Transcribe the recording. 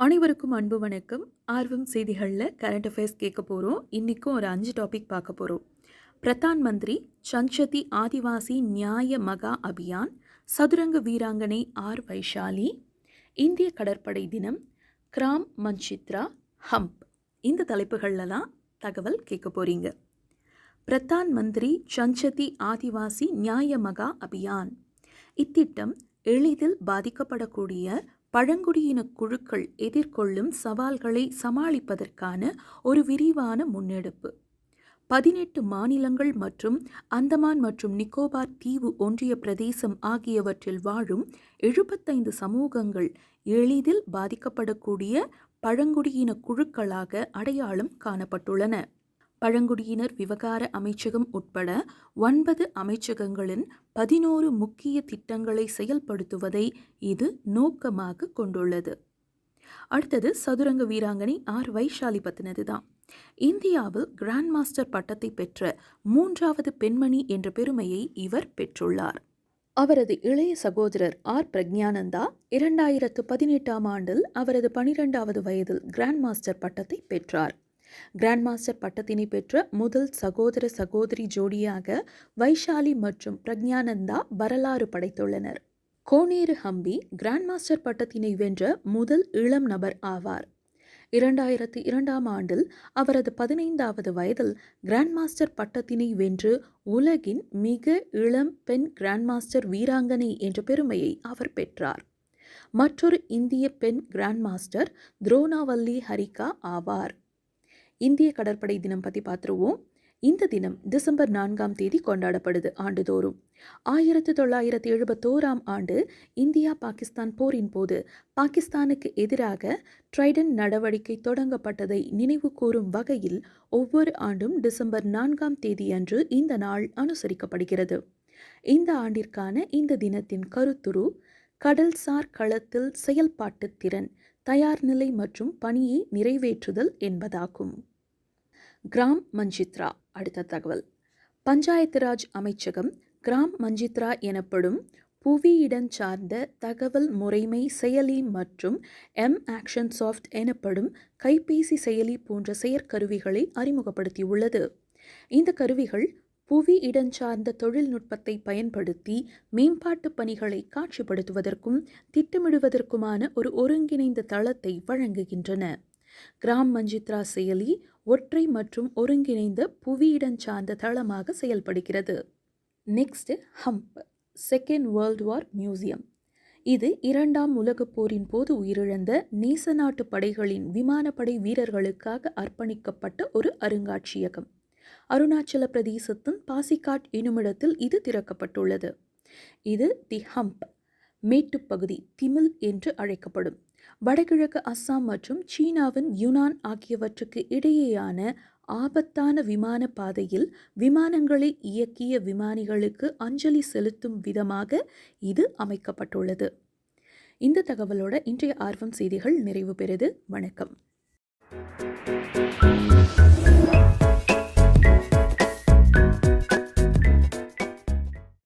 அனைவருக்கும் அன்பு வணக்கம். ஆர்வம் செய்திகளில் கரண்ட் அஃபேர்ஸ் கேட்க போகிறோம். இன்றைக்கும் ஒரு 5 டாபிக் பார்க்க போகிறோம். பிரதான் மந்திரி சஞ்சதி ஆதிவாசி நியாய மகா அபியான், சதுரங்க வீராங்கனை ஆர் வைஷாலி, இந்திய கடற்படை தினம், கிராம் மஞ்சித்ரா, ஹம்ப். இந்த தலைப்புகள்லாம் தகவல் கேட்க போகிறீங்க. பிரதான் மந்திரி சஞ்சதி ஆதிவாசி நியாய மகா அபியான். இத்திட்டம் எளிதில் பாதிக்கப்படக்கூடிய பழங்குடியின குழுக்கள் எதிர்கொள்ளும் சவால்களை சமாளிப்பதற்கான ஒரு விரிவான முன்னெடுப்பு. 18 மாநிலங்கள் மற்றும் அந்தமான் மற்றும் நிக்கோபார் தீவு ஒன்றிய பிரதேசம் ஆகியவற்றில் வாழும் 75 சமூகங்கள் எளிதில் பாதிக்கப்படக்கூடிய பழங்குடியின குழுக்களாக அடையாளம் காணப்பட்டுள்ளன. பழங்குடியினர் விவகார அமைச்சகம் உட்பட 9 அமைச்சகங்களின் 11 முக்கிய திட்டங்களை செயல்படுத்துவதை இது நோக்கமாக கொண்டுள்ளது. அடுத்தது சதுரங்க வீராங்கனை ஆர் வைஷாலி பத்தினது தான். இந்தியாவில் கிராண்ட் மாஸ்டர் பட்டத்தை பெற்ற 3வது பெண்மணி என்ற பெருமையை இவர் பெற்றுள்ளார். அவரது இளைய சகோதரர் ஆர் பிரக்ஞானந்தா 2018ஆம் ஆண்டில் அவரது 12வது வயதில் கிராண்ட் மாஸ்டர் பட்டத்தை பெற்றார். கிராண்ட் மாஸ்டர் பட்டத்தினை பெற்ற முதல் சகோதர சகோதரி ஜோடியாக வைஷாலி மற்றும் பிரக்ஞானந்தா வரலாறு படைத்துள்ளனர். கோனேரு ஹம்பி கிராண்ட் மாஸ்டர் பட்டத்தினை வென்ற முதல் இளம் நபர் ஆவார். 2002ஆம் ஆண்டில் அவரது 15வது வயதில் கிராண்ட் மாஸ்டர் பட்டத்தினை வென்று உலகின் மிக இளம் பெண் கிராண்ட் மாஸ்டர் வீராங்கனை என்ற பெருமையை அவர் பெற்றார். மற்றொரு இந்திய பெண் கிராண்ட் மாஸ்டர் துரோணாவல்லி ஹரிகா ஆவார். இந்திய கடற்படை தினம் பற்றி பார்த்துருவோம். இந்த தினம் டிசம்பர் 4ஆம் தேதி கொண்டாடப்படுது ஆண்டுதோறும். 1971ஆம் ஆண்டு இந்தியா பாகிஸ்தான் போரின் போது பாகிஸ்தானுக்கு எதிராக ட்ரைடன் நடவடிக்கை தொடங்கப்பட்டதை நினைவு கூறும் வகையில் ஒவ்வொரு ஆண்டும் டிசம்பர் 4ஆம் தேதி அன்று இந்த நாள் அனுசரிக்கப்படுகிறது. இந்த ஆண்டிற்கான இந்த தினத்தின் கருத்துரு கடல்சார் களத்தில் செயல்பாட்டு திறன், தயார் நிலை மற்றும் பணியை நிறைவேற்றுதல் என்பதாகும். கிராம் மஞ்சித்ரா. அடுத்த தகவல். பஞ்சாயத்து ராஜ் அமைச்சகம் கிராம் மஞ்சித்ரா எனப்படும் புவியிடம் சார்ந்த தகவல் முறைமை செயலி மற்றும் ஆக்ஷன் சாஃப்ட் எனப்படும் கைபேசி செயலி போன்ற செயற்கருவிகளை அறிமுகப்படுத்தியுள்ளது. இந்த கருவிகள் புவி இடஞ்சார்ந்த தொழில்நுட்பத்தை பயன்படுத்தி மேம்பாட்டு பணிகளை காட்சிப்படுத்துவதற்கும் திட்டமிடுவதற்குமான ஒரு ஒருங்கிணைந்த தளத்தை வழங்குகின்றன. கிராம் மஞ்சித்ரா செயலி ஒற்றை மற்றும் ஒருங்கிணைந்த புவியிடஞ்சார்ந்த தளமாக செயல்படுகிறது. Next hump, second world war museum. இது 2ஆம் உலகப் போரின் போது உயிரிழந்த நேச நாட்டு படைகளின் விமானப்படை வீரர்களுக்காக அர்ப்பணிக்கப்பட்ட ஒரு அருங்காட்சியகம். அருணாச்சல பிரதேசத்தின் பாசிகாட் எனுமிடத்தில் இது திறக்கப்பட்டுள்ளது. இது தி ஹம்ப் மேட்டுப்பகுதி திமில் என்று அழைக்கப்படும் வடகிழக்கு அஸ்ஸாம் மற்றும் சீனாவின் யுனான் ஆகியவற்றுக்கு இடையேயான ஆபத்தான விமான பாதையில் விமானங்களை இயக்கிய விமானிகளுக்கு அஞ்சலி செலுத்தும் விதமாக இது அமைக்கப்பட்டுள்ளது. இந்த தகவலோட இன்றைய ஆர்வம் செய்திகள் நிறைவு பெறுது. வணக்கம்.